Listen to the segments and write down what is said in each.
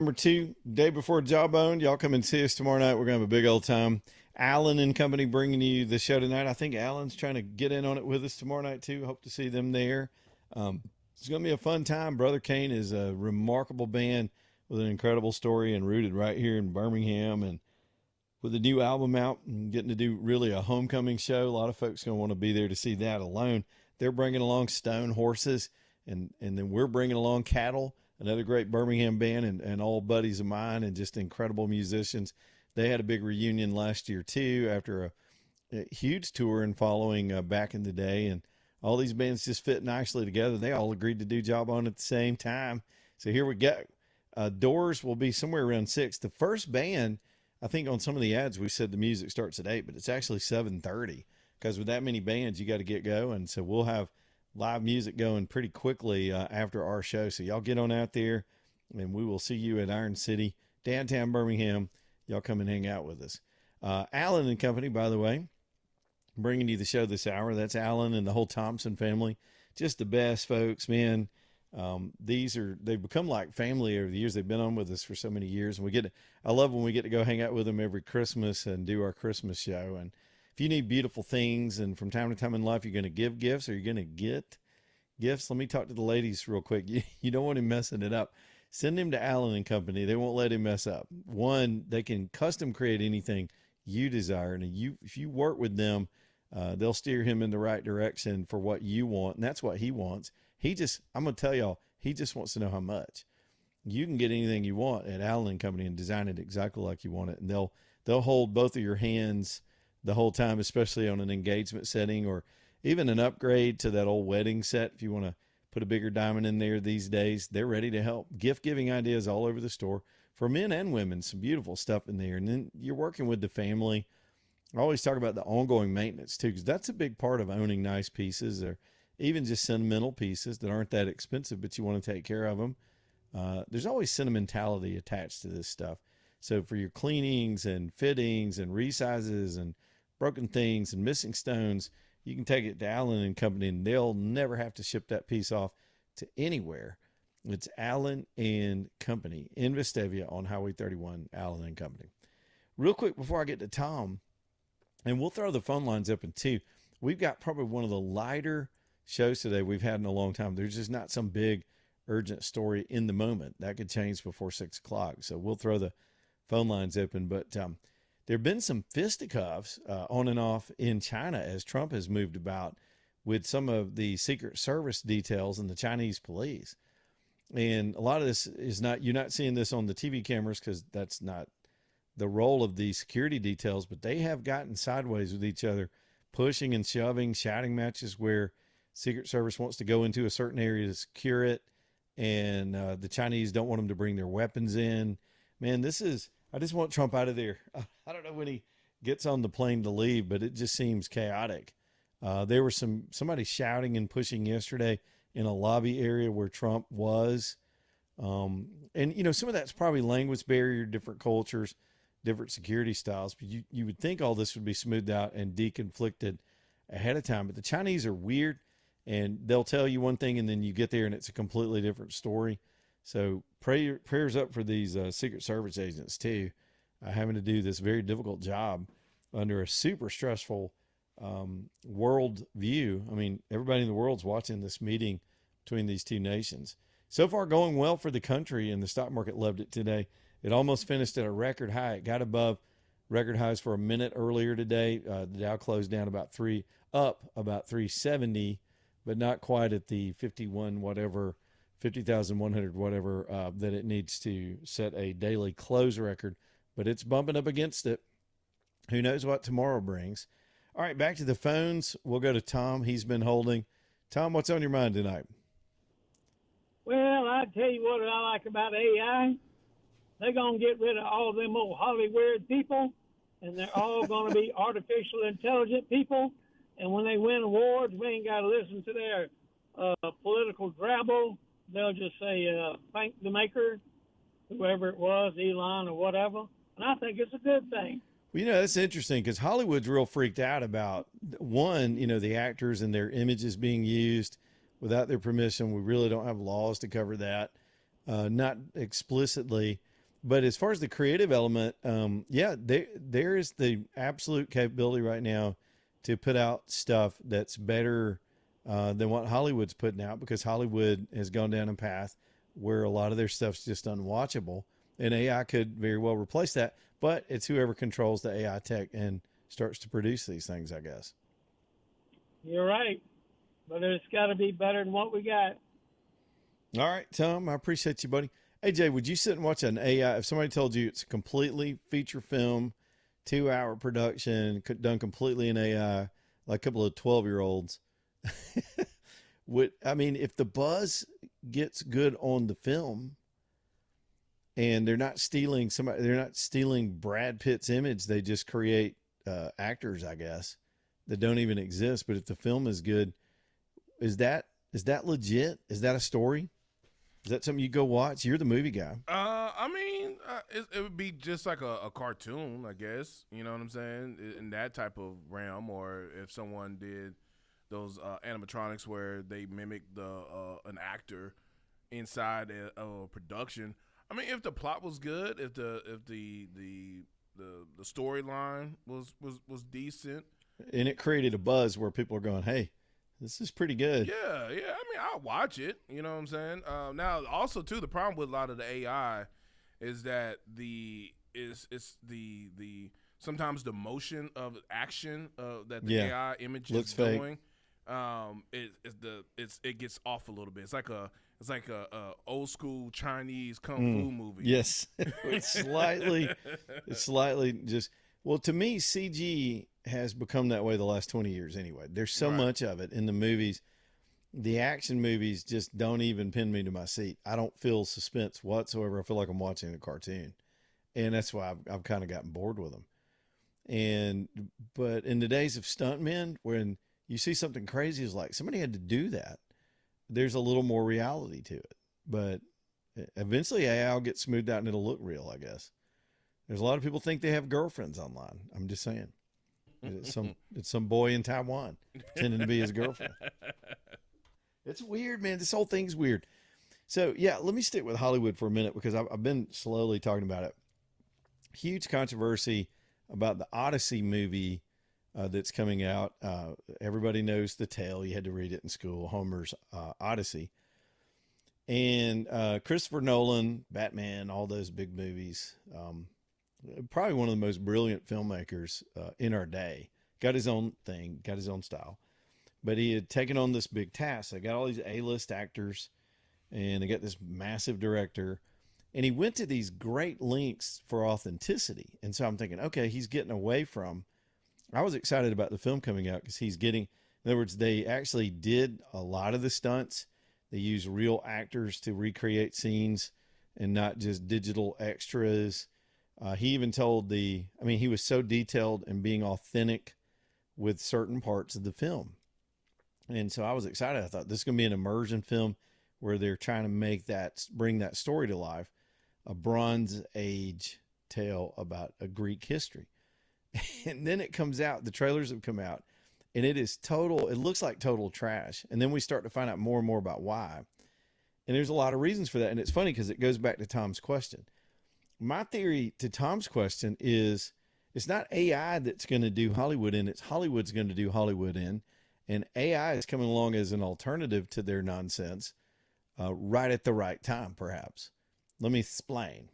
Number two, day before Jawbone. Y'all come and see us tomorrow night. We're going to have a big old time. Alan and company bringing you the show tonight. I think Alan's trying to get in on it with us tomorrow night, too. Hope to see them there. Um, it's going to be a fun time. Brother Kane is a remarkable band with an incredible story and rooted right here in Birmingham. And with a new album out and getting to do really a homecoming show, a lot of folks going to want to be there to see that alone. They're bringing along Stone Horses, and then we're bringing along Cattle, another great Birmingham band, and all buddies of mine and just incredible musicians. They had a big reunion last year too after a huge tour and following back in the day, and all these bands just fit nicely together. They all agreed to do Job on at the same time. So here we go. Doors will be somewhere around 6. The first band, I think on some of the ads we said the music starts at 8, but it's actually 7:30 because with that many bands you got to get going. So we'll have live music going pretty quickly after our show. So y'all get on out there, and we will see you at Iron City, downtown Birmingham. Y'all come and hang out with us. Alan and company, by the way, bringing you the show this hour. That's Alan and the whole Thompson family. Just the best folks, man. They've become like family over the years. They've been on with us for so many years, and I love when we get to go hang out with them every Christmas and do our Christmas show. And if you need beautiful things, and from time to time in life you're going to give gifts or you're going to get gifts, let me talk to the ladies real quick. You don't want him messing it up. Send him to Allen and Company. They won't let him mess up. One, they can custom create anything you desire, and if you work with them, they'll steer him in the right direction for what you want, and that's what he wants. I'm going to tell y'all, he just wants to know how much. You can get anything you want at Allen and Company and design it exactly like you want it, and they'll hold both of your hands the whole time, especially on an engagement setting or even an upgrade to that old wedding set. If you want to put a bigger diamond in there these days, they're ready to help. Gift giving ideas all over the store for men and women. Some beautiful stuff in there. And then you're working with the family. I always talk about the ongoing maintenance too, because that's a big part of owning nice pieces or even just sentimental pieces that aren't that expensive, but you want to take care of them. There's always sentimentality attached to this stuff. So for your cleanings and fittings and resizes and broken things and missing stones, you can take it to Allen and Company, and they'll never have to ship that piece off to anywhere. It's Allen and Company in Vestavia on Highway 31, Allen and Company. Real quick before I get to Tom, and we'll throw the phone lines open too. We've got probably one of the lighter shows today we've had in a long time. There's just not some big urgent story in the moment. That could change before 6 o'clock. So we'll throw the phone lines open. But there have been some fisticuffs on and off in China as Trump has moved about with some of the Secret Service details and the Chinese police. And a lot of this is you're not seeing this on the TV cameras because that's not the role of the security details, but they have gotten sideways with each other, pushing and shoving, shouting matches where Secret Service wants to go into a certain area to secure it, and the Chinese don't want them to bring their weapons in. Man, I just want Trump out of there. I don't know when he gets on the plane to leave, but it just seems chaotic. There was somebody shouting and pushing yesterday in a lobby area where Trump was. And some of that's probably language barrier, different cultures, different security styles, but you would think all this would be smoothed out and deconflicted ahead of time. But the Chinese are weird, and they'll tell you one thing and then you get there and it's a completely different story. So prayers up for these Secret Service agents too, having to do this very difficult job under a super stressful world view. I mean, everybody in the world's watching this meeting between these two nations. So far going well for the country, and the stock market loved it today. It almost finished at a record high. It got above record highs for a minute earlier today. The Dow closed down up about 370, but not quite at the 50,100 whatever that it needs to set a daily close record. But it's bumping up against it. Who knows what tomorrow brings? All right, back to the phones. We'll go to Tom. He's been holding. Tom, what's on your mind tonight? Well, I tell you what I like about AI. They're going to get rid of all them old Hollywood people, and they're all going to be artificial intelligent people. And when they win awards, we ain't got to listen to their political drabble. They'll just say, thank the maker, whoever it was, Elon or whatever. And I think it's a good thing. Well, that's interesting because Hollywood's real freaked out about, one, the actors and their images being used without their permission. We really don't have laws to cover that, not explicitly. But as far as the creative element, yeah, there is the absolute capability right now to put out stuff that's better than what Hollywood's putting out, because Hollywood has gone down a path where a lot of their stuff's just unwatchable, and AI could very well replace that. But it's whoever controls the AI tech and starts to produce these things, I guess. You're right, but it's got to be better than what we got. All right, Tom, I appreciate you, buddy. Hey, Jay, would you sit and watch an AI? If somebody told you it's a completely feature film, 2 hour production, done completely in AI, like a couple of 12-year-olds, would, I mean, if the buzz gets good on the film and they're not stealing Brad Pitt's image, they just create actors, I guess, that don't even exist. But if the film is good, is that legit? Is that a story? Is that something you go watch? You're the movie guy. I mean, it would be just like a cartoon, I guess. You know what I'm saying? In that type of realm, or if someone did those animatronics where they mimic an actor inside a production. I mean, if the plot was good, if the storyline was decent, and it created a buzz where people are going, "Hey, this is pretty good." yeah. I mean, I'll watch it. You know what I'm saying? Now, also too, the problem with a lot of the AI is that it's the sometimes the motion of action that the AI image looks is fake. doing. It gets off a little bit. It's like a old school Chinese kung fu movie. Yes, it's slightly just. Well, to me, CG has become that way the last 20 years anyway. There's so much of it in the movies. The action movies just don't even pin me to my seat. I don't feel suspense whatsoever. I feel like I'm watching a cartoon. And that's why I've kind of gotten bored with them. But in the days of stuntmen, when you see something crazy, it's like somebody had to do that. There's a little more reality to it. But eventually AI will get smoothed out and it'll look real, I guess. There's a lot of people think they have girlfriends online. I'm just saying. It's some boy in Taiwan pretending to be his girlfriend. It's weird, man. This whole thing's weird. So, yeah, let me stick with Hollywood for a minute because I've been slowly talking about it. Huge controversy about the Odyssey movie that's coming out. Everybody knows the tale. You had to read it in school, Homer's Odyssey. And Christopher Nolan, Batman, all those big movies. Probably one of the most brilliant filmmakers in our day. Got his own thing, got his own style. But he had taken on this big task. They got all these A-list actors, and they got this massive director. And he went to these great lengths for authenticity. And so I'm thinking, okay, he's getting away from... I was excited about the film coming out because he's getting... In other words, they actually did a lot of the stunts. They used real actors to recreate scenes and not just digital extras. He even told he was so detailed and being authentic with certain parts of the film. And so I was excited. I thought this is going to be an immersion film where they're trying to bring that story to life, a Bronze Age tale about a Greek history. And then it comes out, the trailers have come out, and it looks like total trash. And then we start to find out more and more about why. And there's a lot of reasons for that. And it's funny because it goes back to Tom's question. My theory to Tom's question is it's not AI that's going to do Hollywood in, it's Hollywood's going to do Hollywood in. And AI is coming along as an alternative to their nonsense right at the right time, perhaps. Let me explain.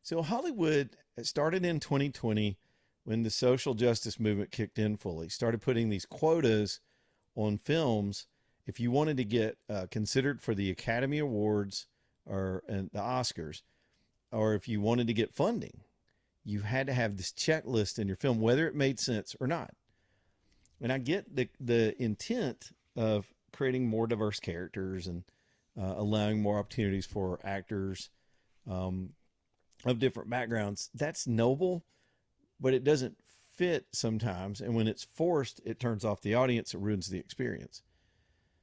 So Hollywood started in 2020 when the social justice movement kicked in fully, started putting these quotas on films. If you wanted to get considered for the Academy Awards and the Oscars, or if you wanted to get funding, you had to have this checklist in your film, whether it made sense or not. And I get the intent of creating more diverse characters and allowing more opportunities for actors of different backgrounds. That's noble, but it doesn't fit sometimes. And when it's forced, it turns off the audience. It ruins the experience.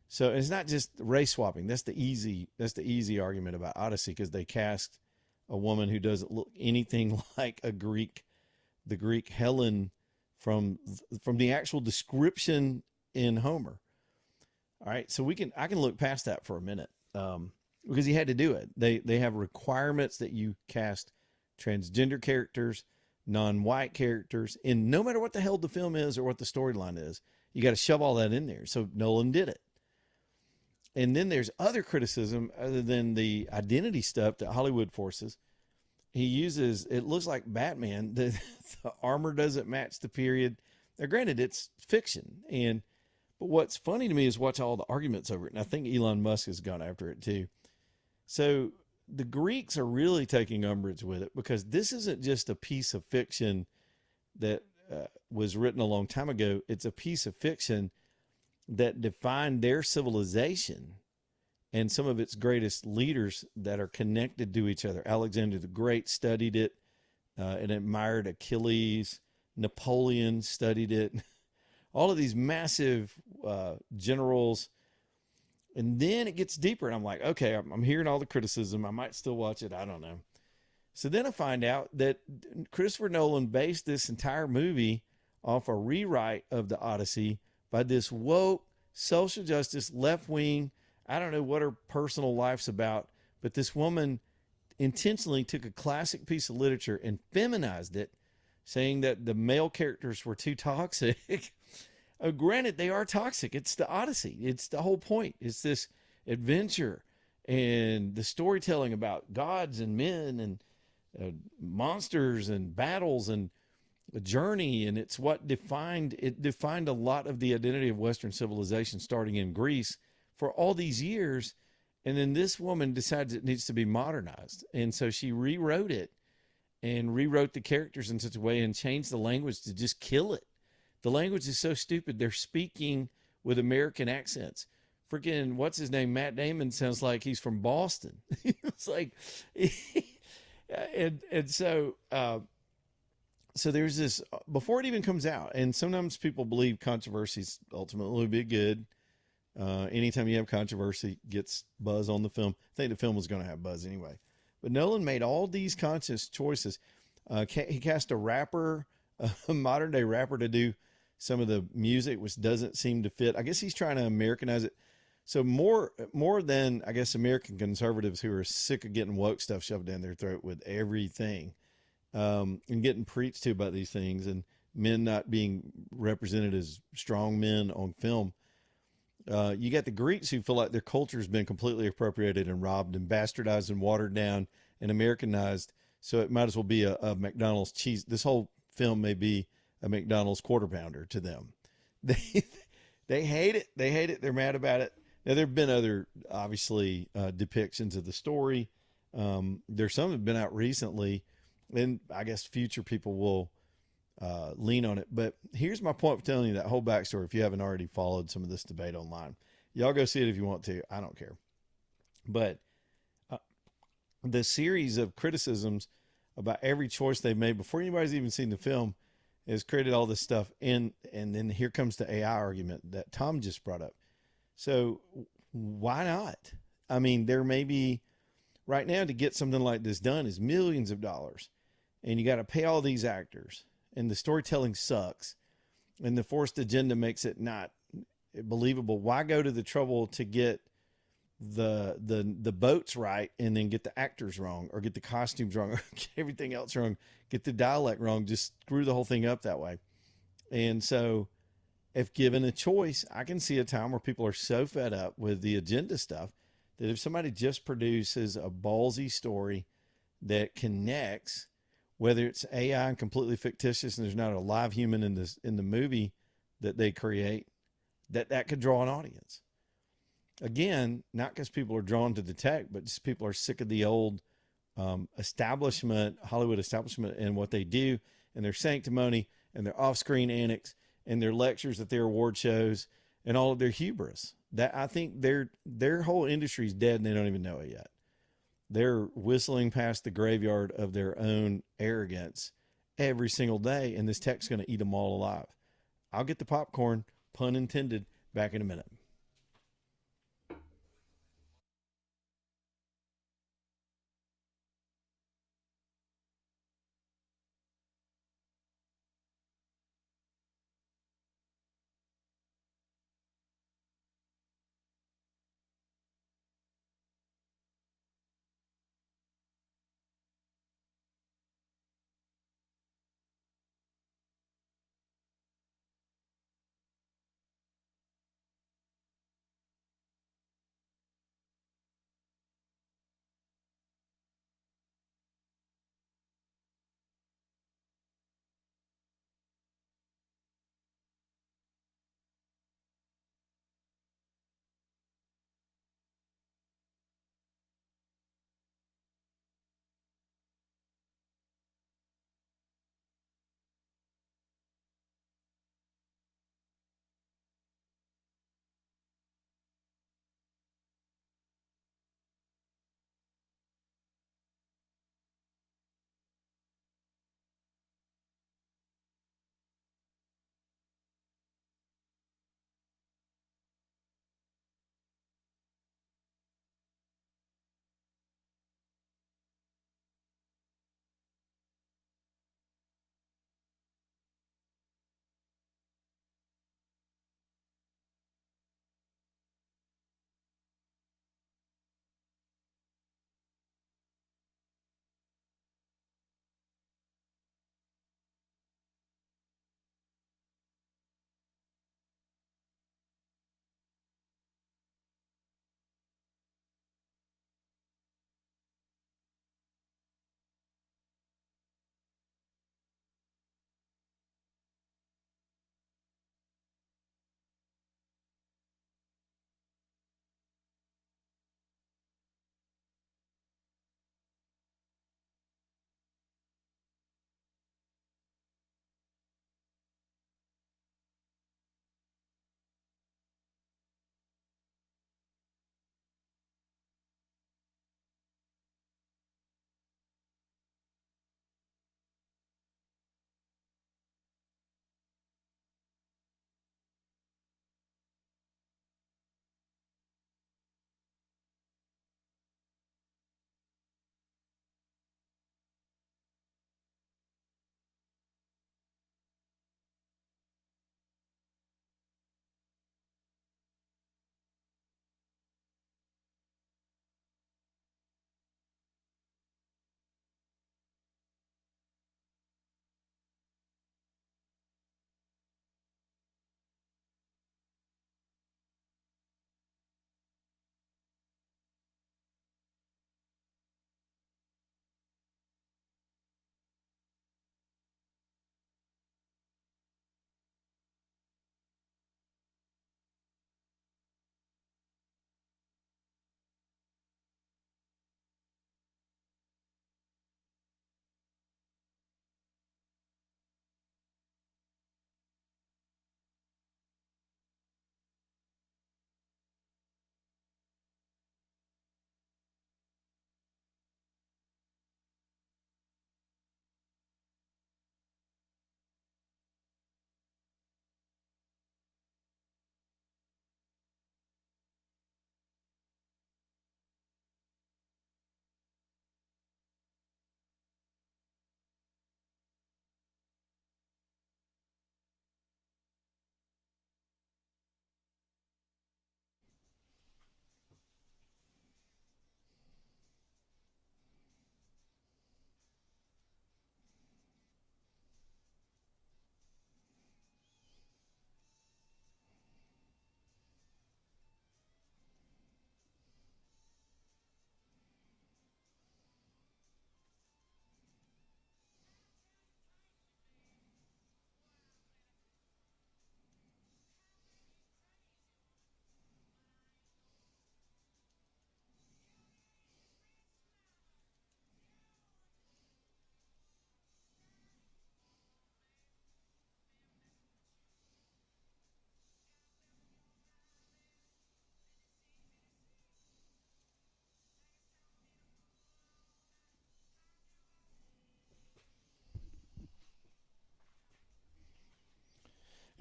So it's not just race swapping. That's the easy argument about Odyssey, because they cast a woman who doesn't look anything like the Greek Helen from the actual description in Homer. All right, so I can look past that for a minute. because he had to do it. They have requirements that you cast transgender characters, non-white characters, and no matter what the hell the film is or what the storyline is, you got to shove all that in there. So Nolan did it. And then there's other criticism other than the identity stuff that Hollywood forces. He uses, it looks like Batman, the armor doesn't match the period. Now, granted, it's fiction. But what's funny to me is watch all the arguments over it. And I think Elon Musk has gone after it too. So the Greeks are really taking umbrage with it because this isn't just a piece of fiction that was written a long time ago. It's a piece of fiction that defined their civilization and some of its greatest leaders that are connected to each other. Alexander the Great studied it and admired Achilles. Napoleon studied it. All of these massive generals. And then it gets deeper, and I'm like, okay, I'm hearing all the criticism. I might still watch it. I don't know. So then I find out that Christopher Nolan based this entire movie off a rewrite of the Odyssey by this woke, social justice, left wing. I don't know what her personal life's about, but this woman intentionally took a classic piece of literature and feminized it, saying that the male characters were too toxic. Granted, they are toxic. It's the Odyssey. It's the whole point. It's this adventure and the storytelling about gods and men and monsters and battles and a journey. And it's what defined a lot of the identity of Western civilization starting in Greece for all these years. And then this woman decides it needs to be modernized. And so she rewrote it and rewrote the characters in such a way and changed the language to just kill it. The language is so stupid. They're speaking with American accents. Freaking, what's his name? Matt Damon sounds like he's from Boston. It's like, so there's this, before it even comes out, and sometimes people believe controversies ultimately will be good. Anytime you have controversy, gets buzz on the film. I think the film was going to have buzz anyway. But Nolan made all these conscious choices. He cast a rapper, a modern day rapper, to do some of the music, which doesn't seem to fit. I guess he's trying to Americanize it. So more than, I guess, American conservatives who are sick of getting woke stuff shoved down their throat with everything, and getting preached to about these things, and men not being represented as strong men on film. You got the Greeks who feel like their culture has been completely appropriated and robbed and bastardized and watered down and Americanized. So it might as well be a McDonald's cheese. This whole film may be a McDonald's quarter pounder to them. They hate it. They hate it. They're mad about it. Now, there have been other, obviously, depictions of the story. There's some that have been out recently, and I guess future people will lean on it. But here's my point for telling you that whole backstory if you haven't already followed some of this debate online. Y'all go see it if you want to. I don't care. But the series of criticisms about every choice they've made before anybody's even seen the film has created all this stuff. And then here comes the AI argument that Tom just brought up. So why not? I mean, there may be right now to get something like this done is millions of dollars, and you got to pay all these actors, and the storytelling sucks, and the forced agenda makes it not believable. Why go to the trouble to get the boats right and then get the actors wrong, or get the costumes wrong, or get everything else wrong, get the dialect wrong, just screw the whole thing up that way? And so if given a choice, I can see a time where people are so fed up with the agenda stuff that if somebody just produces a ballsy story that connects, whether it's AI and completely fictitious and there's not a live human in the movie that they create, that could draw an audience. Again, not because people are drawn to the tech, but just people are sick of the old establishment, Hollywood establishment, and what they do, and their sanctimony, and their off-screen antics, and their lectures at their award shows, and all of their hubris. That, I think their whole industry is dead and they don't even know it yet. They're whistling past the graveyard of their own arrogance every single day, and this tech's going to eat them all alive. I'll get the popcorn, pun intended, back in a minute.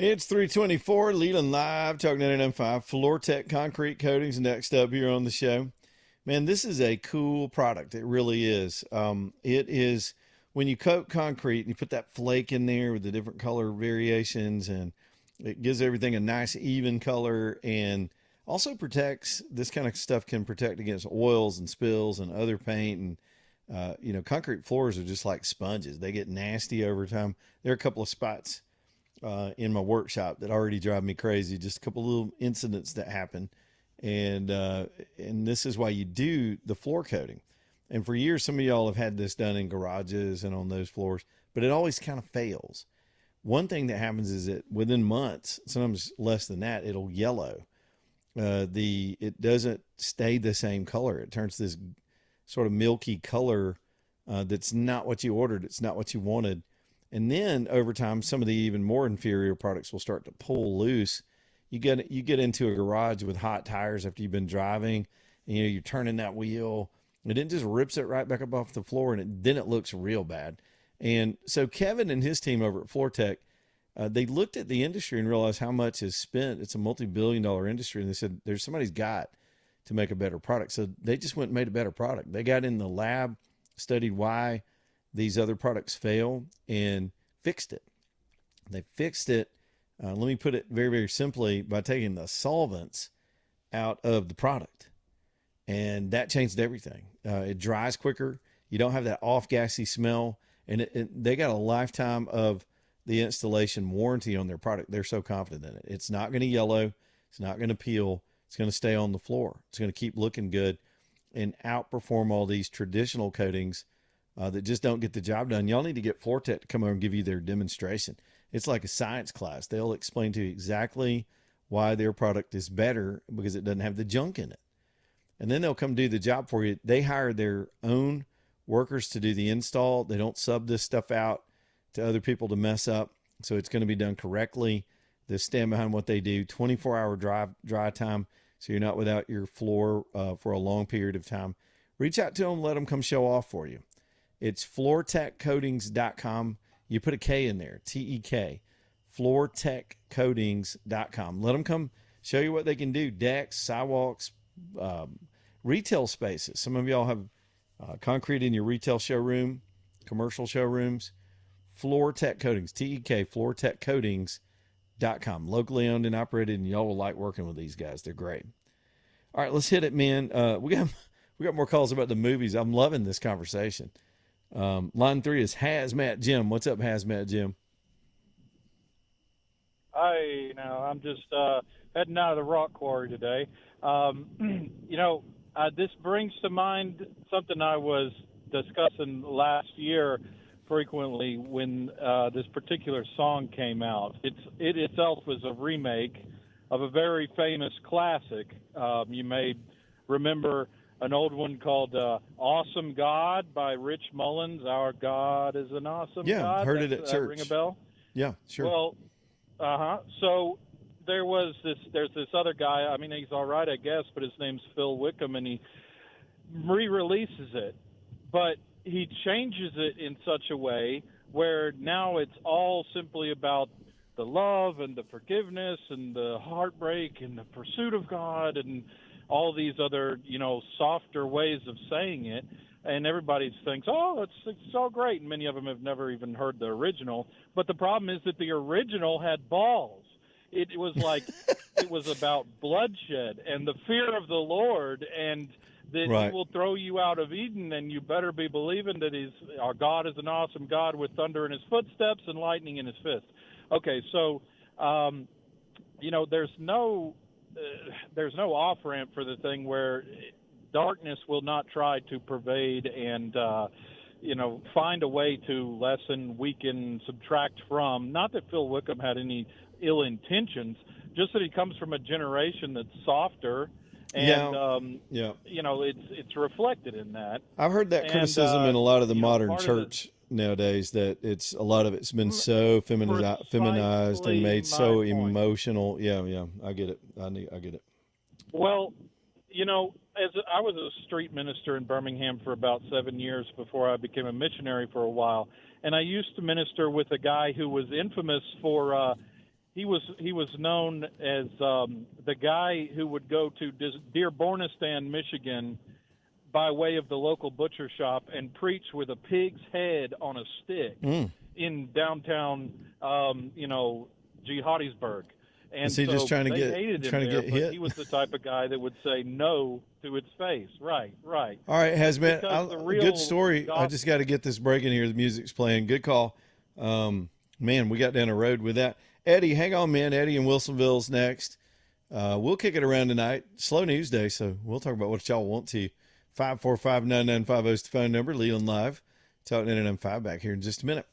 It's 324, Leland Live, Talk 99.5, Floor Tech Concrete Coatings next up here on the show. Man, this is a cool product. It really is. It is, when you coat concrete and you put that flake in there with the different color variations, and it gives everything a nice even color, and also protects, this kind of stuff can protect against oils and spills and other paint. And concrete floors are just like sponges. They get nasty over time. There are a couple of spots in my workshop that already drive me crazy. Just a couple little incidents that happen. And this is why you do the floor coating. And for years, some of y'all have had this done in garages and on those floors, but it always kind of fails. One thing that happens is that within months, sometimes less than that, it'll yellow. It doesn't stay the same color. It turns this sort of milky color that's not what you ordered. It's not what you wanted. And then over time, some of the even more inferior products will start to pull loose. You get into a garage with hot tires after you've been driving, and you're turning that wheel, and it just rips it right back up off the floor, and then it looks real bad. And so Kevin and his team over at Floor Tech, they looked at the industry and realized how much is spent. It's a multi-billion-dollar industry, and they said there's somebody's got to make a better product. So they just went and made a better product. They got in the lab, studied why these other products fail, and fixed it. They fixed it. Let me put it very, very simply, by taking the solvents out of the product. And that changed everything. It dries quicker. You don't have that off-gassy smell. And they got a lifetime of the installation warranty on their product. They're so confident in it. It's not going to yellow. It's not going to peel. It's going to stay on the floor. It's going to keep looking good and outperform all these traditional coatings that just don't get the job done. Y'all need to get Floor Tech to come over and give you their demonstration. It's like a science class. They'll explain to you exactly why their product is better because it doesn't have the junk in it. And then they'll come do the job for you. They hire their own workers to do the install. They don't sub this stuff out to other people to mess up. So it's going to be done correctly. They stand behind what they do. 24-hour dry time, so you're not without your floor for a long period of time. Reach out to them, let them come show off for you. It's floortechcoatings.com. You put a K in there, T-E-K, floortechcoatings.com. Let them come show you what they can do. Decks, sidewalks, retail spaces. Some of y'all have concrete in your retail showroom, commercial showrooms. Floor Tech Coatings, T-E-K, floortechcoatings.com. Locally owned and operated, and y'all will like working with these guys. They're great. All right, let's hit it, man. We got more calls about the movies. I'm loving this conversation. Line 3 is Hazmat Jim. What's up, Hazmat Jim? Hi, I'm just heading out of the rock quarry today. This brings to mind something I was discussing last year frequently when this particular song came out. It itself was a remake of a very famous classic. You may remember an old one called Awesome God by Rich Mullins. Our God is an awesome God. Yeah, heard it at church. Ring a bell? Yeah, sure. Well, so there's this other guy. I mean, he's all right, I guess, but his name's Phil Wickham, and he re-releases it. But he changes it in such a way where now it's all simply about the love and the forgiveness and the heartbreak and the pursuit of God and all these other, softer ways of saying it. And everybody thinks, oh, it's so great. And many of them have never even heard the original. But the problem is that the original had balls. It was like it was about bloodshed and the fear of the Lord, and that Right. He will throw you out of Eden, and you better be believing that our God is an awesome God with thunder in His footsteps and lightning in His fist. Okay, so there's no off-ramp for the thing where darkness will not try to pervade and find a way to lessen, weaken, subtract from. Not that Phil Wickham had any ill intentions, just that he comes from a generation that's softer, and it's reflected in that. I've heard that criticism in a lot of the modern part of church nowadays, that a lot of it's been so feminized and made so my point. emotional. Yeah, I get it. I get it. Well, as I was a street minister in Birmingham for about 7 years before I became a missionary for a while, and I used to minister with a guy who was infamous for he was known as the guy who would go to Dearbornistan, Michigan, by way of the local butcher shop and preach with a pig's head on a stick in downtown, Jihadisburg. And Is he so just trying to they get hated him trying to there, get but hit? he was the type of guy that would say no to its face. Right. All right, Hazmat, Because the real good story. I God- just got to get this breaking here. The music's playing. Good call. Man, we got down a road with that. Eddie, hang on, man. Eddie in Wilsonville's next. We'll kick it around tonight. Slow news day, so we'll talk about what y'all want to. 545-9950 is the phone number. Leland Live. Talking NM5 back here in just a minute.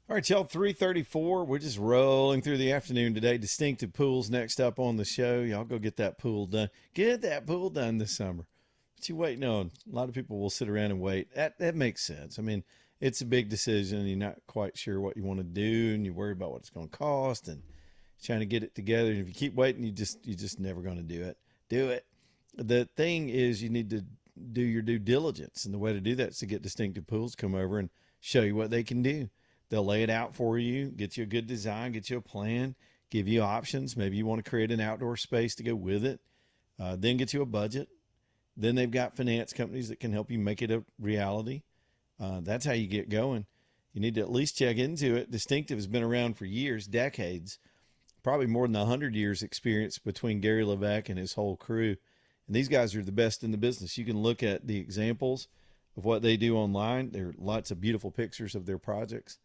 All right, y'all, 3:34. We're just rolling through the afternoon today. Distinctive Pools next up on the show. Y'all go get that pool done. Get that pool done this summer. What you waiting on? A lot of people will sit around and wait. That makes sense. I mean, it's a big decision. You're not quite sure what you want to do, and you worry about what it's going to cost, and trying to get it together. And if you keep waiting, you're just never going to do it. Do it. The thing is, you need to do your due diligence, and the way to do that is to get Distinctive Pools to come over and show you what they can do. They'll lay it out for you, get you a good design, get you a plan, give you options. Maybe you want to create an outdoor space to go with it, then get you a budget. Then they've got finance companies that can help you make it a reality. That's how you get going. You need to at least check into it. Distinctive has been around for years, decades, probably more than 100 years experience between Gary Levesque and his whole crew. And these guys are the best in the business. You can look at the examples of what they do online. There are lots of beautiful pictures of their projects.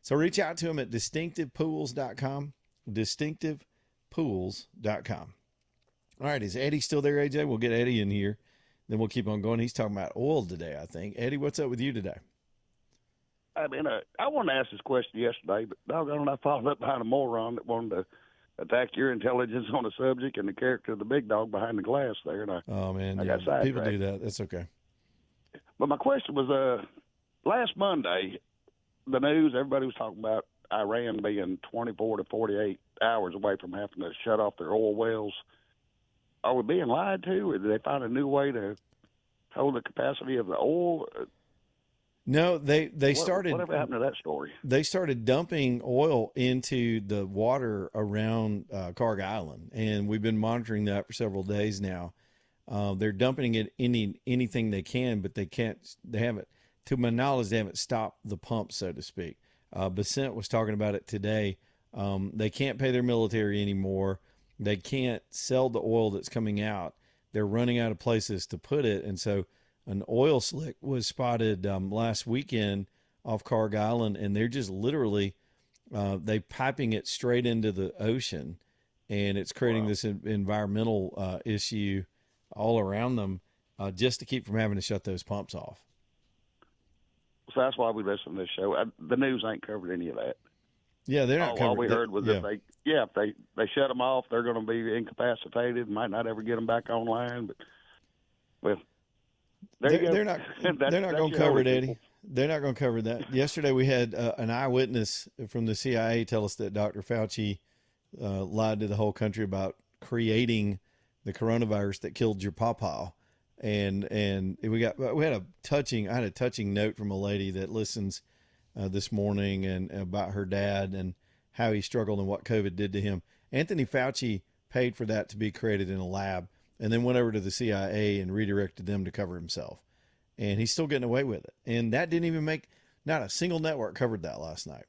So reach out to them at distinctivepools.com, distinctivepools.com. All right, is Eddie still there, AJ? We'll get Eddie in here. Then we'll keep on going. He's talking about oil today, I think. Eddie, what's up with you today? I mean, I wanted to ask this question yesterday, but doggone, I followed up behind a moron that wanted to attack your intelligence on the subject and the character of the big dog behind the glass there. And Oh, man, I yeah, got sidetracked. people do that. That's okay. But my question was, last Monday, the news, everybody was talking about Iran being 24 to 48 hours away from having to shut off their oil wells. Are we being lied to, or did they find a new way to hold the capacity of the oil? No, they started. Whatever happened to that story? They started dumping oil into the water around Carg Island, and we've been monitoring that for several days now. They're dumping it anything they can, but they can't. They haven't, to my knowledge, they haven't stopped the pump, so to speak. Basant was talking about it today. They can't pay their military anymore. They can't sell the oil that's coming out. They're running out of places to put it, and so an oil slick was spotted last weekend off Carg Island, and they're just literally they piping it straight into the ocean, and it's creating this environmental issue all around them just to keep from having to shut those pumps off. So that's why we listen to this show. The news ain't covered any of that. Yeah, they're not covered. All we heard was if they shut them off, they're going to be incapacitated, might not ever get them back online. But well, they're not going to cover it, Eddie. They're not going to cover that. Yesterday we had an eyewitness from the CIA tell us that Dr. Fauci lied to the whole country about creating the coronavirus that killed your pawpaw. And I had a touching note from a lady that listens this morning and about her dad and how he struggled and what COVID did to him. Anthony Fauci paid for that to be created in a lab and then went over to the CIA and redirected them to cover himself. And he's still getting away with it. And that didn't even not a single network covered that last night.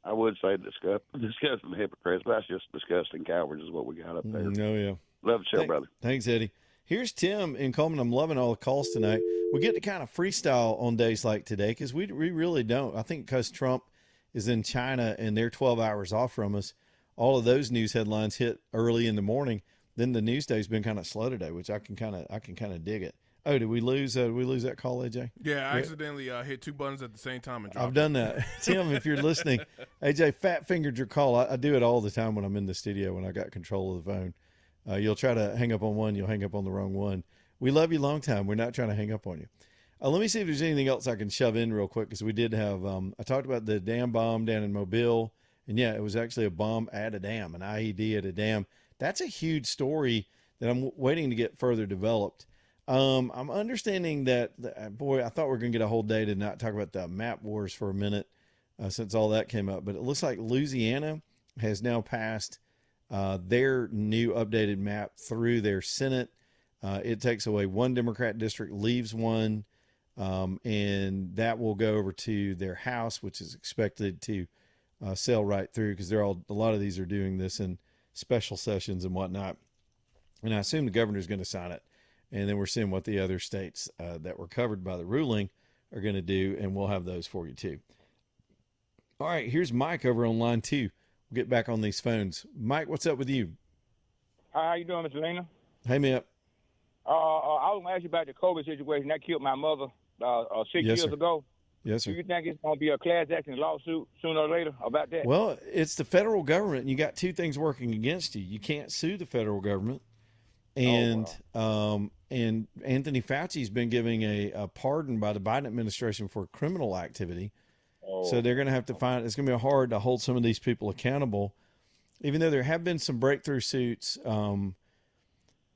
I would say disgusting hypocrites, but that's just disgusting cowards is what we got up there. No, yeah. Love the show, brother. Thanks, Eddie. Here's Tim in Coleman. I'm loving all the calls tonight. We get to kind of freestyle on days like today because we really don't. I think because Trump is in China and they're 12 hours off from us, all of those news headlines hit early in the morning. Then the news day's been kind of slow today, which I can kind of dig it. Oh, did we lose that call, AJ? Yeah, I accidentally hit two buttons at the same time and dropped I've done that. Tim, if you're listening, AJ fat-fingered your call. I do it all the time when I'm in the studio when I got control of the phone. You'll try to hang up on one, you'll hang up on the wrong one. We love you long time. We're not trying to hang up on you. Let me see if there's anything else I can shove in real quick because we did have I talked about the dam bomb down in Mobile, and yeah, it was actually a bomb at a dam, an IED at a dam. That's a huge story that I'm waiting to get further developed. I'm understanding that, boy, I thought we were going to get a whole day to not talk about the map wars for a minute since all that came up, but it looks like Louisiana has now passed their new updated map through their Senate. It takes away one Democrat district, leaves one, and that will go over to their House, which is expected to sail right through because a lot of these are doing this in special sessions and whatnot. And I assume the governor's going to sign it. And then we're seeing what the other states that were covered by the ruling are going to do, and we'll have those for you too. All right, here's Mike over on line 2. We'll get back on these phones. Mike, what's up with you? How you doing, Mr. Lena? Hey, man. I was going to ask you about the COVID situation. That killed my mother 6 years ago. Yes, Do sir. you think it's going to be a class action lawsuit sooner or later about that? Well, it's the federal government, and you got two things working against you. You can't sue the federal government, and and Anthony Fauci's been giving a pardon by the Biden administration for criminal activity. So they're going to have to find. It's going to be hard to hold some of these people accountable, even though there have been some breakthrough suits.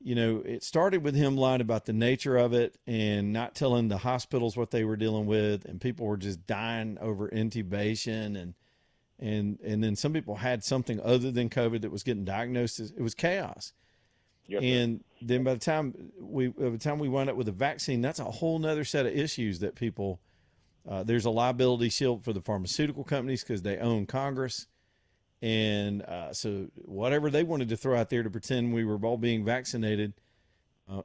You know, it started with him lying about the nature of it and not telling the hospitals what they were dealing with, and people were just dying over intubation, and then some people had something other than COVID that was getting diagnosed. It was chaos. Yes, And then by the time we wind up with a vaccine, that's a whole nother set of issues that people. There's a liability shield for the pharmaceutical companies because they own Congress. And so whatever they wanted to throw out there to pretend we were all being vaccinated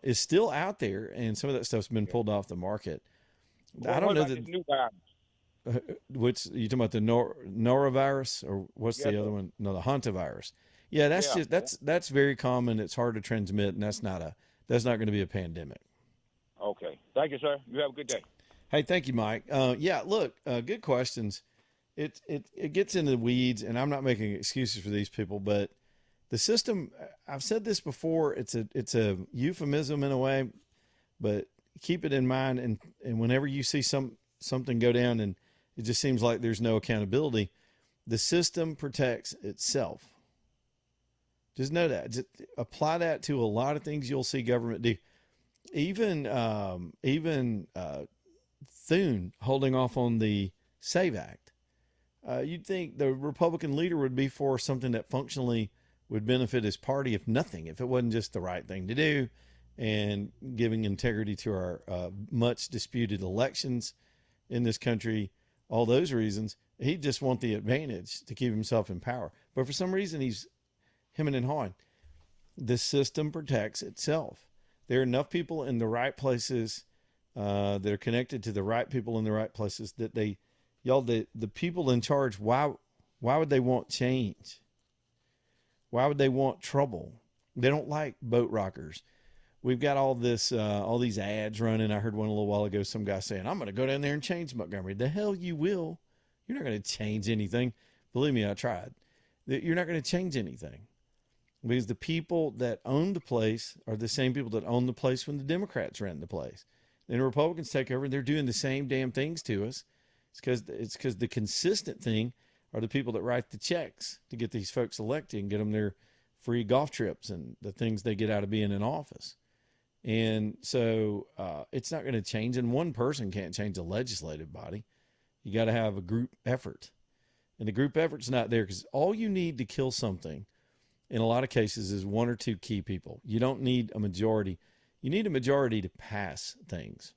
is still out there. And some of that stuff's been pulled off the market. I don't know that. This new virus? Which you talking about the norovirus or what's the other one? No, the hantavirus. Yeah, that's very common. It's hard to transmit, and that's not going to be a pandemic. Okay. Thank you, sir. You have a good day. Hey, thank you, Mike. Yeah, look, good questions. It gets into the weeds, and I'm not making excuses for these people, but the system. I've said this before. It's a euphemism in a way, but keep it in mind. And whenever you see something go down, and it just seems like there's no accountability, the system protects itself. Just know that. Just apply that to a lot of things you'll see government do. Even Thune holding off on the SAVE Act. You'd think the Republican leader would be for something that functionally would benefit his party, if nothing, if it wasn't just the right thing to do and giving integrity to our much disputed elections in this country, all those reasons. He'd just want the advantage to keep himself in power. But for some reason, he's hemming and hawing. The system protects itself. There are enough people in the right places that are connected to the right people in the right places that the people in charge, why would they want change? Why would they want trouble? They don't like boat rockers. We've got all these ads running. I heard one a little while ago, some guy saying, I'm going to go down there and change Montgomery. The hell you will. You're not going to change anything. Believe me, I tried. You're not going to change anything. Because the people that own the place are the same people that owned the place when the Democrats ran the place. Then the Republicans take over, and they're doing the same damn things to us. It's because the consistent thing are the people that write the checks to get these folks elected and get them their free golf trips and the things they get out of being in office. And so it's not going to change, and one person can't change the legislative body. You got to have a group effort. And the group effort's not there because all you need to kill something in a lot of cases is one or two key people. You don't need a majority. You need a majority to pass things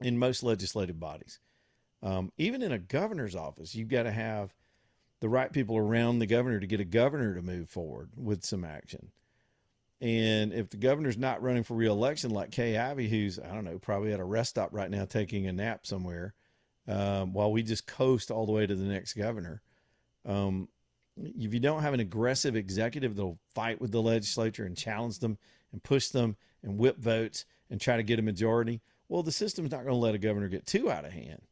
in most legislative bodies. Even in a governor's office, you've got to have the right people around the governor to get a governor to move forward with some action. And if the governor's not running for re-election, like Kay Ivey, who's, I don't know, probably at a rest stop right now taking a nap somewhere, while we just coast all the way to the next governor. If you don't have an aggressive executive that'll fight with the legislature and challenge them and push them and whip votes and try to get a majority, well, the system's not going to let a governor get too out of hand.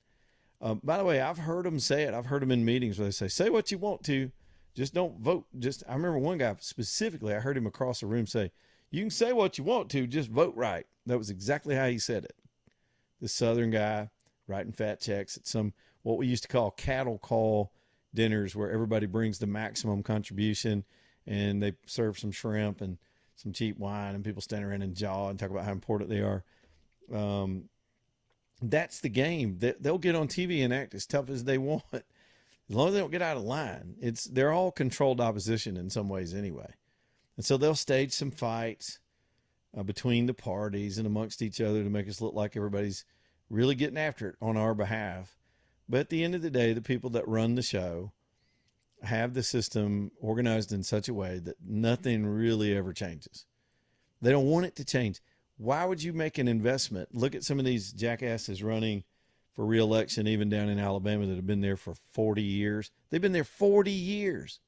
By the way, I've heard them say it. I've heard them in meetings where they say what you want to, just don't vote. I remember one guy specifically, I heard him across the room say, you can say what you want to, just vote right. That was exactly how he said it. The Southern guy writing fat checks at some, what we used to call cattle call dinners, where everybody brings the maximum contribution and they serve some shrimp and some cheap wine and people stand around and jaw and talk about how important they are. That's the game. They'll get on TV and act as tough as they want. As long as they don't get out of line. They're all controlled opposition in some ways anyway. And so they'll stage some fights between the parties and amongst each other to make us look like everybody's really getting after it on our behalf. But at the end of the day, the people that run the show have the system organized in such a way that nothing really ever changes. They don't want it to change. Why would you make an investment? Look at some of these jackasses running for re-election, even down in Alabama, that have been there for 40 years. They've been there 40 years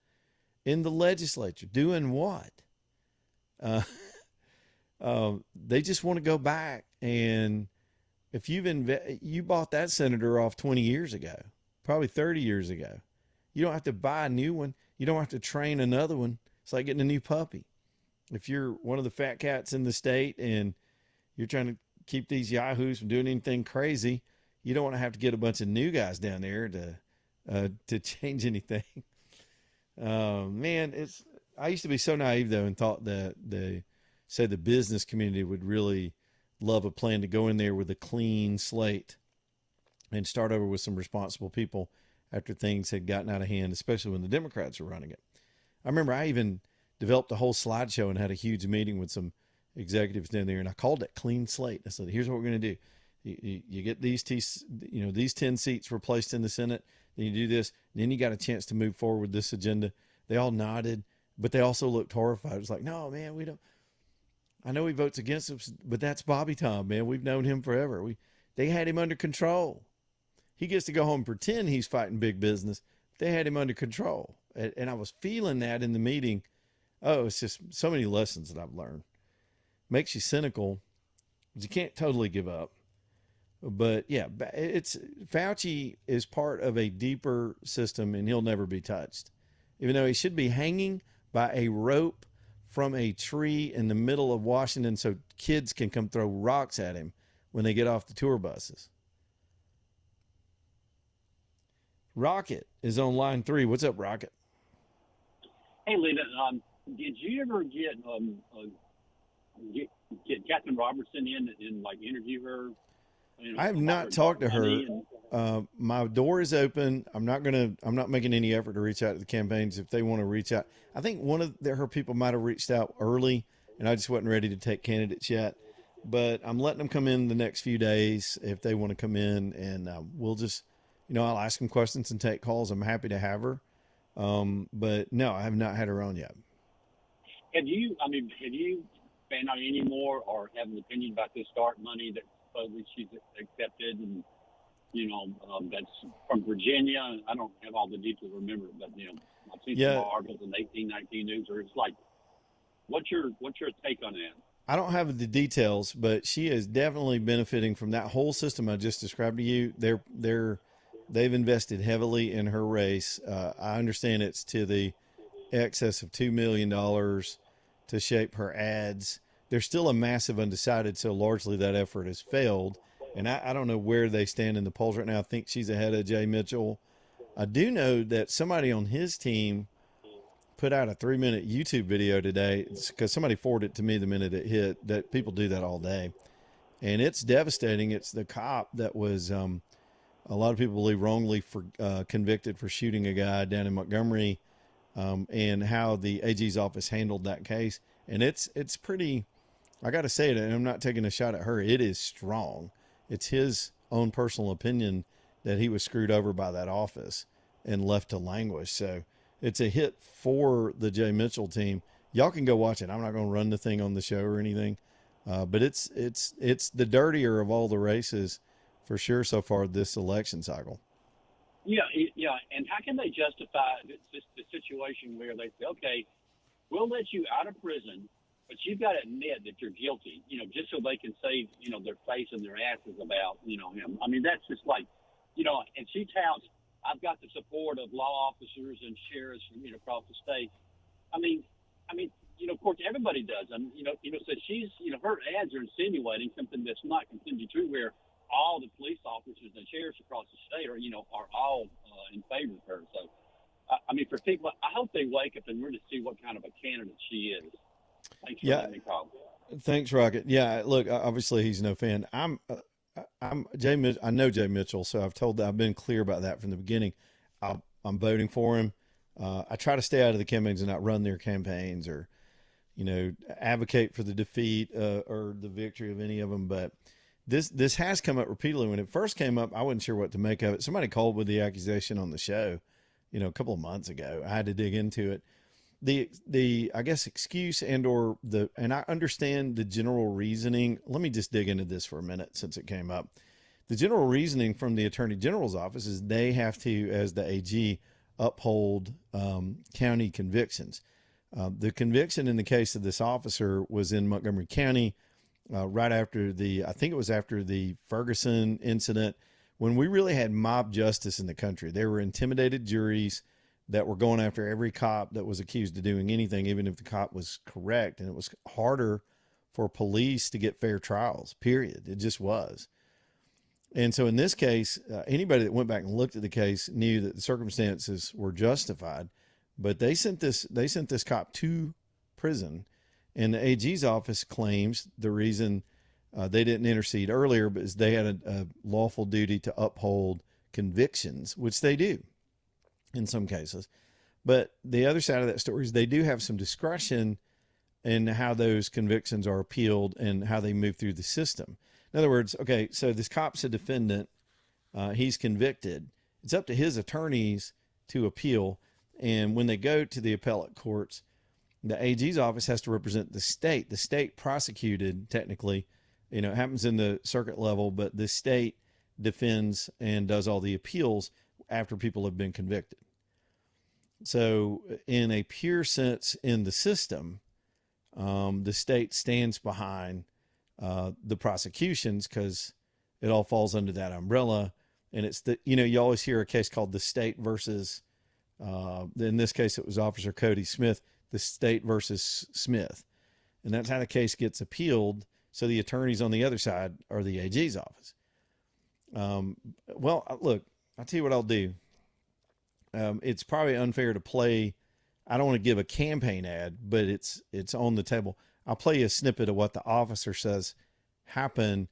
in the legislature. Doing what? They just want to go back and if you bought that senator off 20 years ago, probably 30 years ago, you don't have to buy a new one. You don't have to train another one. It's like getting a new puppy. If you're one of the fat cats in the state and you're trying to keep these yahoos from doing anything crazy, you don't want to have to get a bunch of new guys down there to change anything. Man, I used to be so naive though and thought that the business community would really love a plan to go in there with a clean slate and start over with some responsible people after things had gotten out of hand, especially when the Democrats were running it. I remember I even developed a whole slideshow and had a huge meeting with some executives down there, and I called it clean slate. I said, here's what we're going to do. You get these 10 seats replaced in the Senate, then you do this, and then you got a chance to move forward with this agenda. They all nodded, but they also looked horrified. It was like, no, man, we don't. I know he votes against us, but that's Bobby Tom, man. We've known him forever. They had him under control. He gets to go home and pretend he's fighting big business. They had him under control. And I was feeling that in the meeting. Oh, it's just so many lessons that I've learned. Makes you cynical. You can't totally give up. But yeah, Fauci is part of a deeper system and he'll never be touched. Even though he should be hanging by a rope from a tree in the middle of Washington so kids can come throw rocks at him when they get off the tour buses. Rocket is on line 3. What's up, Rocket? Hey, Lena, did you ever get Catherine Robertson in like interview her? I have not talked to her. My door is open. I'm not making any effort to reach out to the campaigns if they want to reach out. I think one of her people might have reached out early, and I just wasn't ready to take candidates yet. But I'm letting them come in the next few days if they want to come in, and we'll just, I'll ask them questions and take calls. I'm happy to have her. But no, I have not had her on yet. Have you found out any more or have an opinion about this start money that supposedly she's accepted and, that's from Virginia? I don't have all the details to remember, but, I've seen some articles in 1819 News, or it's like, what's your take on that? I don't have the details, but she is definitely benefiting from that whole system I just described to you. They've invested heavily in her race. I understand it's to the excess of $2 million to shape her ads. There's still a massive undecided, so largely that effort has failed. And I don't know where they stand in the polls right now. I think she's ahead of Jay Mitchell. I do know that somebody on his team put out a 3-minute YouTube video today because somebody forwarded it to me the minute it hit. That people do that all day. And it's devastating. It's the cop that was a lot of people believe wrongly convicted for shooting a guy down in Montgomery, and how the AG's office handled that case. And it's pretty, I got to say it, and I'm not taking a shot at her. It is strong. It's his own personal opinion that he was screwed over by that office and left to languish. So it's a hit for the Jay Mitchell team. Y'all can go watch it. I'm not going to run the thing on the show or anything, but it's the dirtier of all the races for sure so far this election cycle. Yeah. And how can they justify the situation where they say, okay, we'll let you out of prison, but you've got to admit that you're guilty, just so they can save, their face and their asses about, him. I mean, that's just like, and she touts, I've got the support of law officers and sheriffs from, across the state. I mean, of course, everybody does. And, so she's, her ads are insinuating something that's not completely true, where all the police officers and sheriffs across the state are all in favor of her. So, for people, I hope they wake up and really see what kind of a candidate she is. Thanks for letting me call. Thanks, Rocket. Yeah, look, obviously he's no fan. I know Jay Mitchell, so I've been clear about that from the beginning. I'm voting for him. I try to stay out of the campaigns and not run their campaigns or, advocate for the defeat or the victory of any of them. But this has come up repeatedly. When it first came up, I wasn't sure what to make of it. Somebody called with the accusation on the show, a couple of months ago. I had to dig into it. The I guess excuse and I understand the general reasoning. Let me just dig into this for a minute since it came up. The general reasoning from the Attorney General's office is they have to, as the AG, uphold county convictions. The conviction in the case of this officer was in Montgomery County. right after I think it was after the Ferguson incident, when we really had mob justice in the country. There were intimidated juries that were going after every cop that was accused of doing anything, even if the cop was correct. And it was harder for police to get fair trials, period. It just was. And so in this case, anybody that went back and looked at the case knew that the circumstances were justified, but they sent this cop to prison, and the AG's office claims the reason they didn't intercede earlier is they had a lawful duty to uphold convictions, which they do in some cases. But the other side of that story is they do have some discretion in how those convictions are appealed and how they move through the system. In other words, okay, so this cop's a defendant. He's convicted. It's up to his attorneys to appeal. And when they go to the appellate courts, the AG's office has to represent the state. The state prosecuted, technically, it happens in the circuit level, but the state defends and does all the appeals after people have been convicted. So in a pure sense in the system, the state stands behind the prosecutions because it all falls under that umbrella. And it's you always hear a case called the state versus, in this case, it was Officer Cody Smith, the state versus Smith. And that's how the case gets appealed. So the attorneys on the other side are the AG's office. Well, look, I'll tell you what I'll do. It's probably unfair to play. I don't want to give a campaign ad, but it's on the table. I'll play you a snippet of what the officer says happened.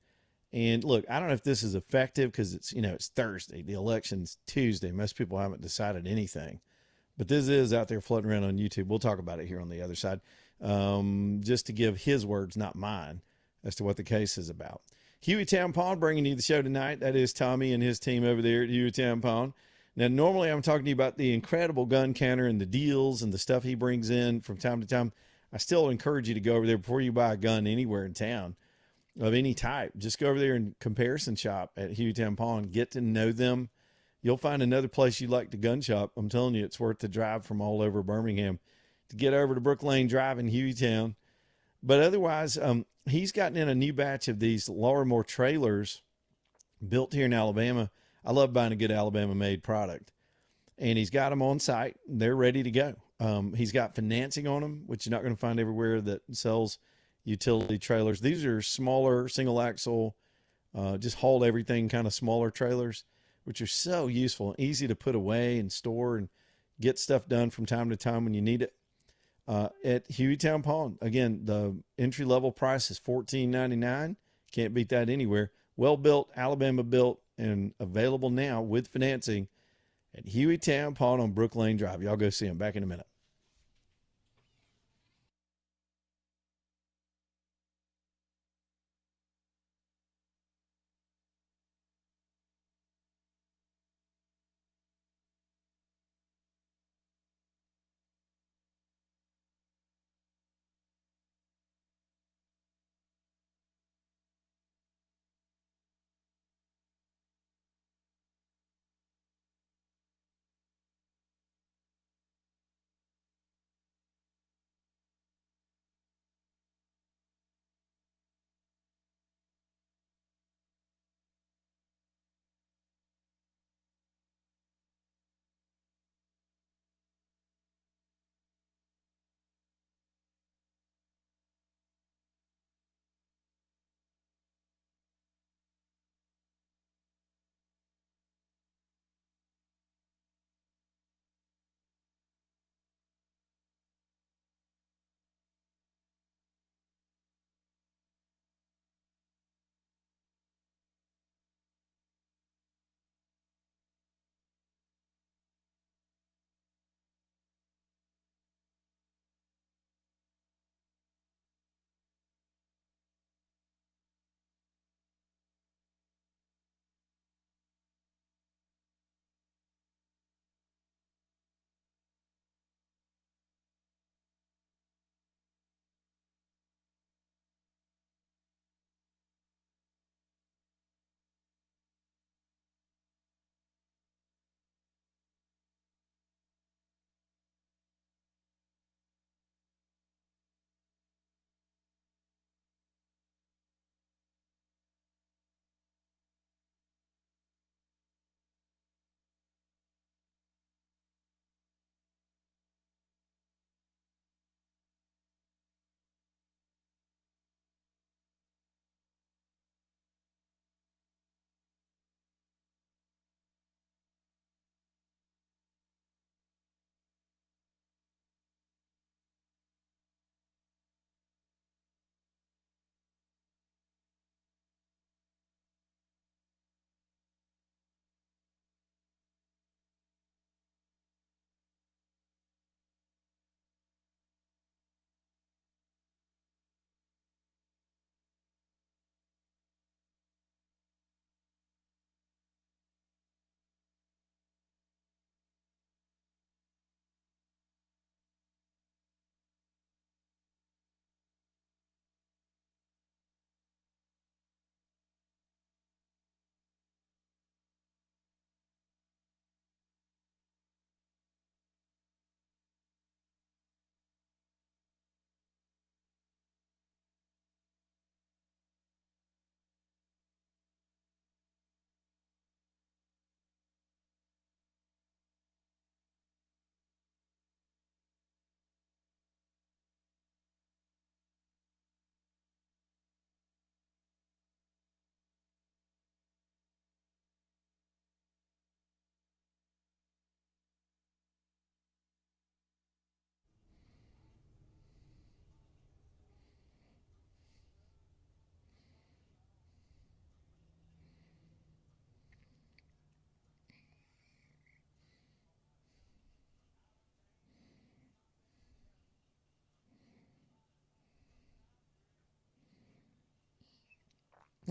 And look, I don't know if this is effective because it's Thursday. The election's Tuesday. Most people haven't decided anything, but this is out there floating around on YouTube. We'll talk about it here on the other side. Just to give his words, not mine, as to what the case is about. Hueytown Pawn bringing you the show tonight. That is Tommy and his team over there at Hueytown Pawn. Now, normally I'm talking to you about the incredible gun counter and the deals and the stuff he brings in from time to time. I still encourage you to go over there before you buy a gun anywhere in town of any type. Just go over there and comparison shop at Hueytown Pawn. Get to know them. You'll find another place you like to gun shop. I'm telling you, it's worth the drive from all over Birmingham to get over to Brook Lane Drive in Hueytown. But otherwise, he's gotten in a new batch of these Larimore trailers built here in Alabama. I love buying a good Alabama-made product. And he's got them on site. They're ready to go. He's got financing on them, which you're not going to find everywhere that sells utility trailers. These are smaller, single-axle, just hold everything kind of smaller trailers, which are so useful and easy to put away and store and get stuff done from time to time when you need it. At Hueytown Pawn, again, the entry-level price is $14.99. Can't beat that anywhere. Well-built, Alabama-built, and available now with financing at Hueytown Pawn on Brook Lane Drive. Y'all go see him. Back in a minute.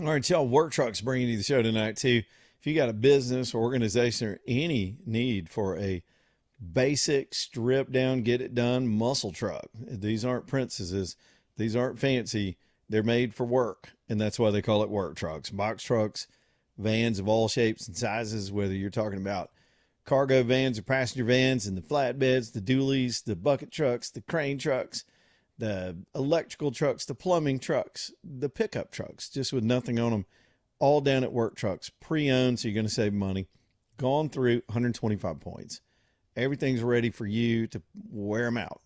All right, y'all. Work Trucks bringing you the show tonight too. If you got a business or organization or any need for a basic strip down, get it done muscle truck, these aren't princesses. These aren't fancy. They're made for work, and that's why they call it Work Trucks. Box trucks, vans of all shapes and sizes, whether you're talking about cargo vans or passenger vans, and the flatbeds, the dualies, the bucket trucks, the crane trucks, the electrical trucks, the plumbing trucks, the pickup trucks, just with nothing on them, all down at Work Trucks, pre-owned, so you're going to save money. Gone through 125 points. Everything's ready for you to wear them out.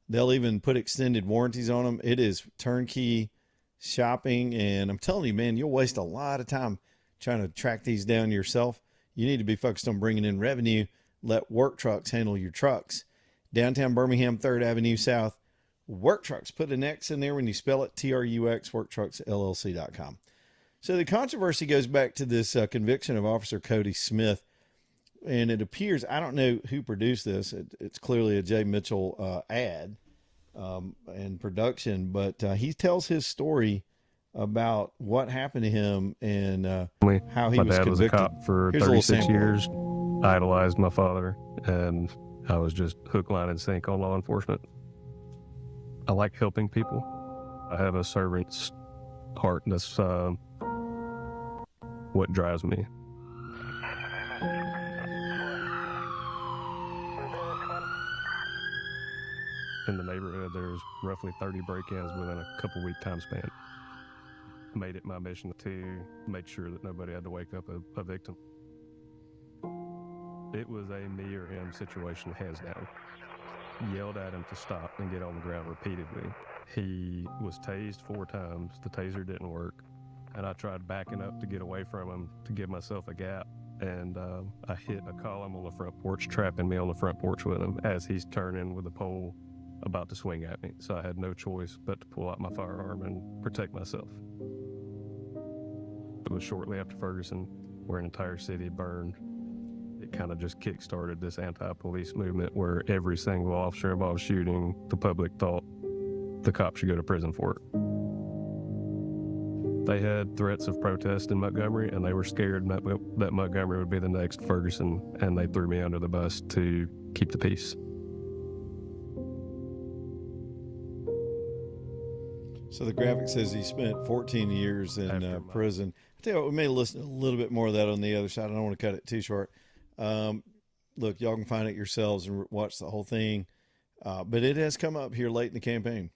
They'll even put extended warranties on them. It is turnkey shopping, and I'm telling you, man, you'll waste a lot of time trying to track these down yourself. You need to be focused on bringing in revenue. Let Work Trucks handle your trucks. Downtown Birmingham, 3rd Avenue South. Work Trucks. Put an X in there when you spell it, TRUX, worktrucksllc.com. So the controversy goes back to this conviction of Officer Cody Smith. And it appears, I don't know who produced this. It's clearly a Jay Mitchell ad and production, but he tells his story about what happened to him and how he was convicted. My dad was a cop for 36 years, idolized my father, and I was just hook, line, and sink on law enforcement. I like helping people. I have a servant's heart. That's what drives me. In the neighborhood, there's roughly 30 break-ins within a couple-week time span. Made it my mission to make sure that nobody had to wake up a victim. It was a me or him situation, hands down. Yelled at him to stop and get on the ground repeatedly. He was tased 4 times. The taser didn't work. And I tried backing up to get away from him to give myself a gap. And I hit a column on the front porch, trapping me on the front porch with him as he's turning with a pole about to swing at me. So I had no choice but to pull out my firearm and protect myself. It was shortly after Ferguson, where an entire city burned. It kind of just kick-started this anti-police movement where every single officer involved shooting, the public thought the cop should go to prison for it. They had threats of protest in Montgomery, and they were scared that Montgomery would be the next Ferguson, and they threw me under the bus to keep the peace. So the graphic says he spent 14 years in prison. I tell you what, we may listen a little bit more of that on the other side. I don't want to cut it too short. Look, y'all can find it yourselves and watch the whole thing. But it has come up here late in the campaign.